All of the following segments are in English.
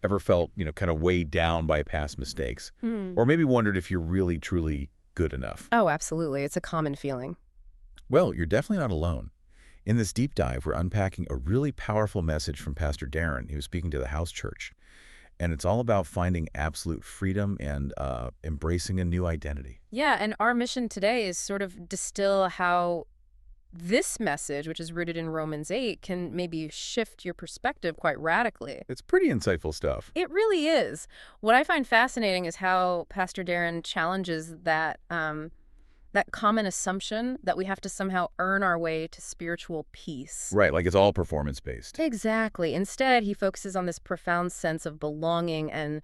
Ever felt, kind of weighed down by past mistakes? Hmm. Or maybe wondered if you're really, truly good enough? Oh, absolutely. It's a common feeling. Well, you're definitely not alone. In this deep dive, we're unpacking a really powerful message from Pastor Darren. He was speaking to the house church. And it's all about finding absolute freedom and embracing a new identity. Yeah, and our mission today is sort of distill how this message, which is rooted in Romans 8, can maybe shift your perspective quite radically. It's pretty insightful stuff. It really is. What I find fascinating is how Pastor Darren challenges that common assumption that we have to somehow earn our way to spiritual peace. Right, like it's all performance-based. Exactly. Instead, he focuses on this profound sense of belonging and,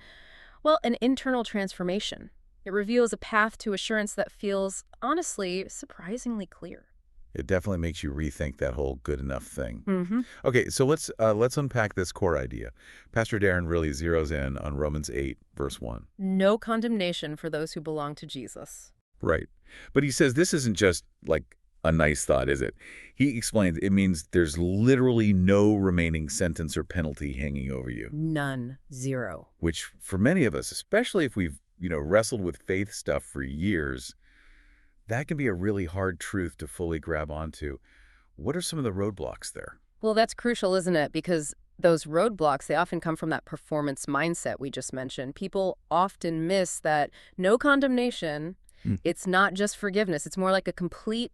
well, an internal transformation. It reveals a path to assurance that feels, honestly, surprisingly clear. It definitely makes you rethink that whole good enough thing. Mm-hmm. Okay, so let's unpack this core idea. Pastor Darren really zeroes in on Romans 8, verse 1. No condemnation for those who belong to Jesus. Right. But he says this isn't just like a nice thought, is it? He explains it means there's literally no remaining sentence or penalty hanging over you, None. Zero. which for many of us, especially if we've, wrestled with faith stuff for years, that can be a really hard truth to fully grab onto. What are some of the roadblocks there? Well, that's crucial, isn't it? Because those roadblocks, they often come from that performance mindset we just mentioned. People often miss that no condemnation, Hmm. it's not just forgiveness. It's more like a complete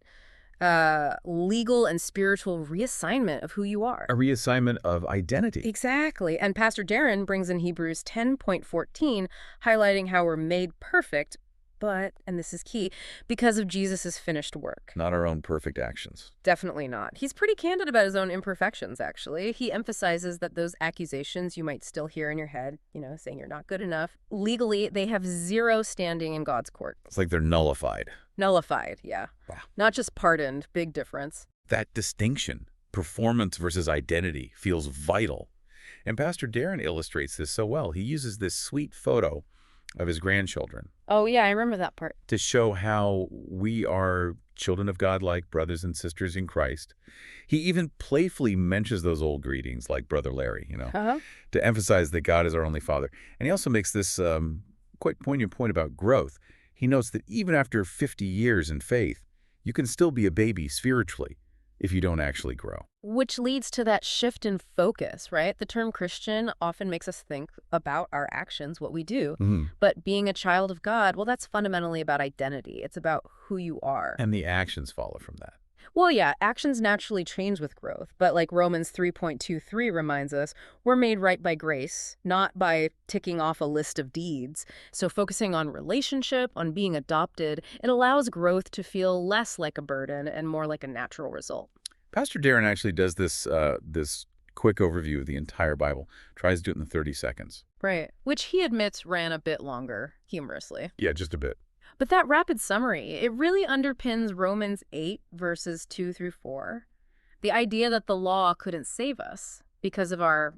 legal and spiritual reassignment of who you are. A reassignment of identity. Exactly. And Pastor Darren brings in Hebrews 10:14, highlighting how we're made perfect, but, and this is key, because of Jesus' finished work. Not our own perfect actions. Definitely not. He's pretty candid about his own imperfections, actually. He emphasizes that those accusations you might still hear in your head, saying you're not good enough, legally, they have zero standing in God's court. It's like they're nullified. Nullified, yeah. Wow. Not just pardoned. Big difference. That distinction, performance versus identity, feels vital. And Pastor Darren illustrates this so well. He uses this sweet photo of his grandchildren Oh, yeah, I remember that part. to show how we are children of God like brothers and sisters in Christ. He even playfully mentions those old greetings like Brother Larry, Uh-huh. to emphasize that God is our only Father. And he also makes this quite poignant point about growth. He notes that even after 50 years in faith, you can still be a baby spiritually if you don't actually grow. Which leads to that shift in focus, right? The term Christian often makes us think about our actions, what we do. But being a child of God, well, that's fundamentally about identity. It's about who you are. And the actions follow from that. Well, yeah, actions naturally change with growth. But like Romans 3:23 reminds us, we're made right by grace, not by ticking off a list of deeds. So focusing on relationship, on being adopted, it allows growth to feel less like a burden and more like a natural result. Pastor Darren actually does this quick overview of the entire Bible, tries to do it in 30 seconds. Right. Which he admits ran a bit longer, humorously. Yeah, just a bit. But that rapid summary, it really underpins Romans 8, verses 2 through 4. The idea that the law couldn't save us because of our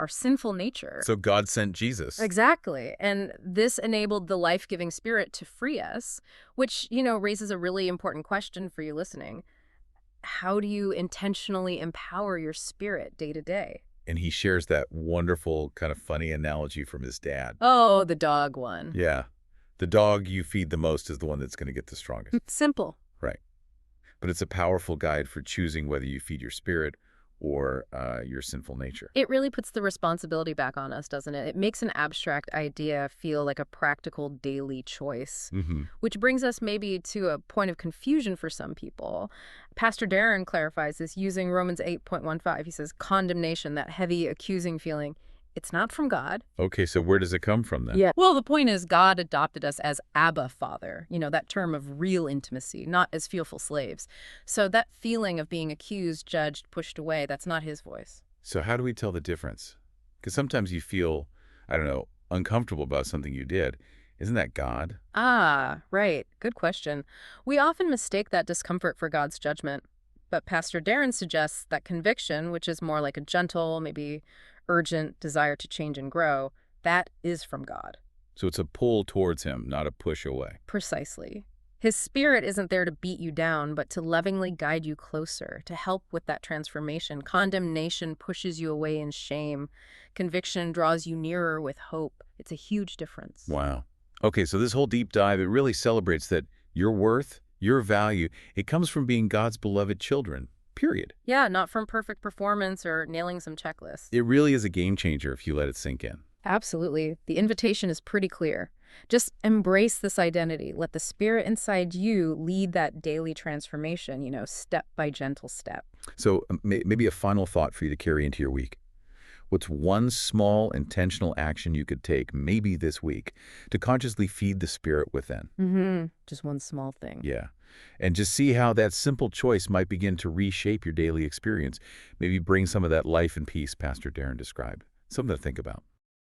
sinful nature. So God sent Jesus. Exactly. And this enabled the life-giving Spirit to free us, which, raises a really important question for you listening. How do you intentionally empower your spirit day to day? And he shares that wonderful kind of funny analogy from his dad. Oh, the dog one. Yeah. The dog you feed the most is the one that's going to get the strongest. Simple. Right. But it's a powerful guide for choosing whether you feed your spirit or your sinful nature. It really puts the responsibility back on us, doesn't it? It makes an abstract idea feel like a practical daily choice, which brings us maybe to a point of confusion for some people. Pastor Darren clarifies this using Romans 8:15. He says, condemnation, that heavy, accusing feeling, it's not from God. Okay, so where does it come from then? Yeah. Well, the point is God adopted us as Abba Father, that term of real intimacy, not as fearful slaves. So that feeling of being accused, judged, pushed away, that's not his voice. So how do we tell the difference? Because sometimes you feel, I don't know, uncomfortable about something you did. Isn't that God? Ah, right. Good question. We often mistake that discomfort for God's judgment. But Pastor Darren suggests that conviction, which is more like a gentle, maybe urgent desire to change and grow, that is from God. So it's a pull towards him, not a push away. Precisely. His spirit isn't there to beat you down, but to lovingly guide you closer, to help with that transformation. Condemnation pushes you away in shame. Conviction draws you nearer with hope. It's a huge difference. Wow. Okay, so this whole deep dive, it really celebrates that your worth, your value, it comes from being God's beloved children, period. Yeah, not from perfect performance or nailing some checklists. It really is a game changer if you let it sink in. Absolutely. The invitation is pretty clear. Just embrace this identity. Let the spirit inside you lead that daily transformation, step by gentle step. So maybe a final thought for you to carry into your week. What's one small intentional action you could take, maybe this week, to consciously feed the spirit within? Just one small thing. Yeah. And just see how that simple choice might begin to reshape your daily experience. Maybe bring some of that life and peace Pastor Darren described. Something to think about.